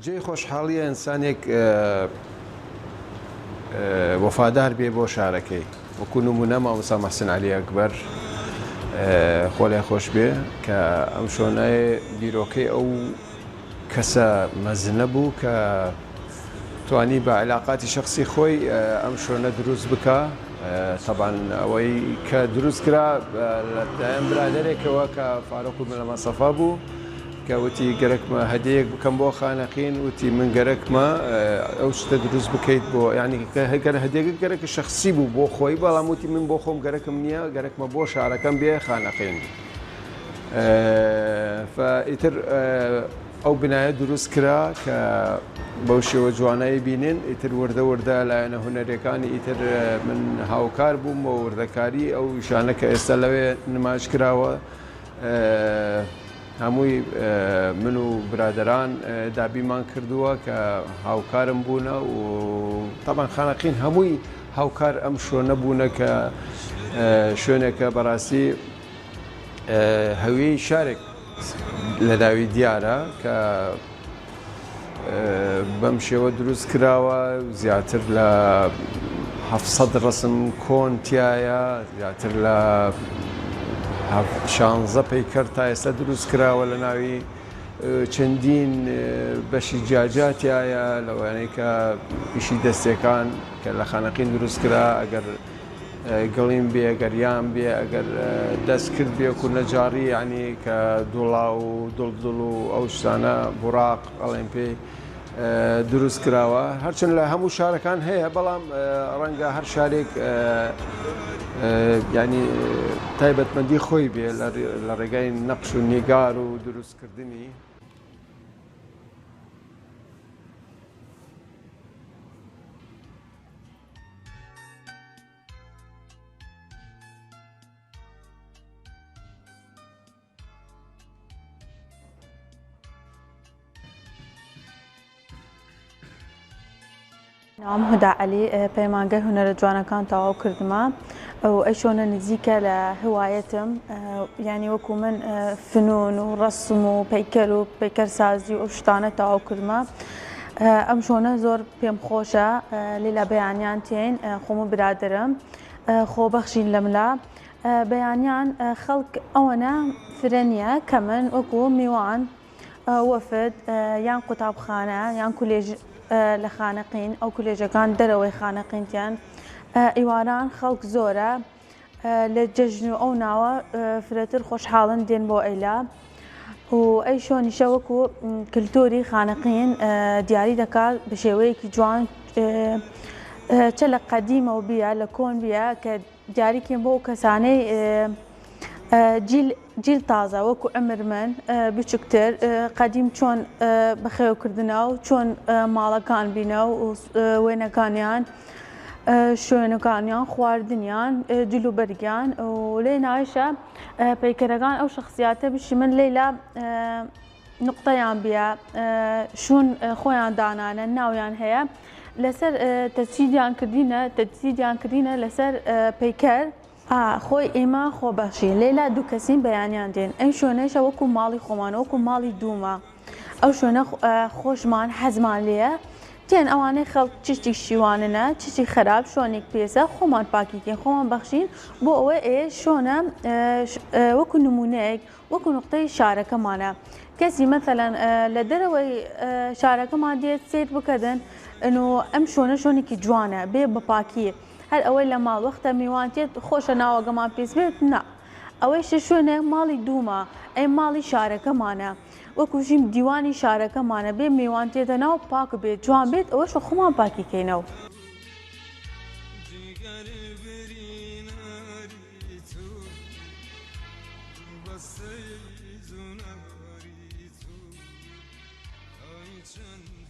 جێی خۆشحاڵیە ئینسانێک وەفادار بێ بۆ شارەکەی وەکو نمونە مامۆستا مەحسن عەلی ئەکبەر خۆ لای خۆش بێ کە ئەم شۆنای بیرۆکەی ئەو کەسە مەزنە بوو کە توانی بە علاقاتی شخصی خۆی ئەم شۆنە دروست بکە. طبعاً ئەوەی کە دروست کرا لەلایەن برادەرێکەوە کە فاروق مەلەمە سەفا بوو کە وتی گەرەکمە هەدیەیەک بکەم بۆ خانەقین، وتی من گەرەکمە ئەو شتە دروست بکەیت بۆ یعنی هەگەر هەدیەکە گەرەکە شخصی بوو بۆ خۆی، بەڵام وتی من بۆ خۆم گەرەکم نییە، گەرەکمە بۆ شارەکەم بێ خانەقین. فئیتر ئەو بنایە دروست کرا کە بەو شێوە جوانایی بینین. ئیتر وردە وردە لایەنە هونەرەکانی ئیتر من هاوکار بووم بۆ وردەکاری ئەو شانە کە ئێستا لەوێ نمایش کراوە. هەمووی من و برادران دابیمان کردووە کە هاوکارم بوونە و طبعاً خانەقین هەمووی هاوکار ئەم شۆنە بوونە کە شوێنێکە بەڕاستی هەویەی شارێک لە داوی دیارە کە بەم شێوە دروست کراوە. زیاتر لە 700 ڕسم کۆن تایە، زیاتر لە 16 پەیکەر تا ئێستا دروست کراوە لە ناوی چەندین بەشی جیاجاتایە لەوانەیە کە ئیشی دەستێکان کە لە خانەقین دروست کرا، ئەگەر گەڵیم بێ، ئەگەر یان بێ، ئەگەر دەست کرد بێ و نەجاری ینی کە دوڵا و دڵدڵ و ئەو شتانە بوراق ئەڵێن پێی دروست کراوە. هەرچەند لە هەموو شارەکان هەیە، بەڵام ڕەنگە هەر شارێک ینی تایبەتمەندی خۆی بێ لە ڕێگای نەقش و نیگار و دروستکردنی. نام هدا علی پەیمانگەی هونەرە جوانەکان تەواو کردمە و ئەی شۆنە نزیکە لە هواەتم، ینی وەکو من فنون و ڕسم و پەیکەر و پەیکەرسازی و ئەو شتانە تەواو کردمە. ئەم شۆنە زۆر پێم خۆشە، لێلا بەیانیان تێن خۆم برادرم خۆبەخشین لە ملا بەیانیان خەڵک ئەوەنە فرەنیە کە من وەکو میوان وەفد یان قوتابخانە یان کولێژ لە خانەقین ئەو کولێژەکان دەرەوەی خانەقینتیان ئیواران خەڵک زۆرە لە جەژن و ئەو ناوە فرەتر خۆشحاڵن دێن بۆ ئەیلا و ئەی شۆنیشە وەکو کللتوری خانەقین دیاری دەکات بە شێوەیەکی جوان، چە لە قەدیمە و بیە لە کۆن بیە کە دیاریکەین بۆ کەسانەی جیل تازە وەکو ئەمر من بچووکتر قەدیم چۆن بەخێوکردنە و چۆن ماڵەکان بینە و وێنەکانیان، شوێنەکانیان، خواردنیان، جلوبەرگیان و لێ ناویشە پەیکەرەکان ئەو شخصیاتە بشی من لێلا نقطەیان بیە، شوون خۆیان دانانە ناویان هەیە لەسەر تەجسیدیان کردینە لەسەر پەیکەر خۆی ئێمە خۆبەخشین. لێلا دوو کەسین بەیانیان دێن ئەم شوێنەیشە وەکو ماڵی خۆمان، وەکو ماڵی دوومە. ئەو شوێنە خۆشمان حەزمان لێیە تێن ئەوانەی خەڵک چشتی شیواننە چشتی خراپ شوێنێک پێسە خۆمان پاکیکەین، خۆمان بەخشین بۆ ئەوەی شۆنە وەکو نمونەیەک وەکو نقطەی شارەکەمانە. کەسی مەثەلەن لە دەرەوەی شارەکەمان دێت سیر بکەدن و ئەم شوێنە شوێنێکی جوانە بێ بە پاکی، هەر ئەوەی لە ماڵ وەختە میوانتێت خۆشە ناوەگەمان پێس بێت نا ئەوەی شوێنە ماڵی دوومە، ئەی ماڵی شارەکەمانە وەکوژیم دیوانی شارەکەمانە بێ میوانتێتە ناو پاک بێت جوان بێت ئەوەش خۆمان پاکیکەینەوە. Sen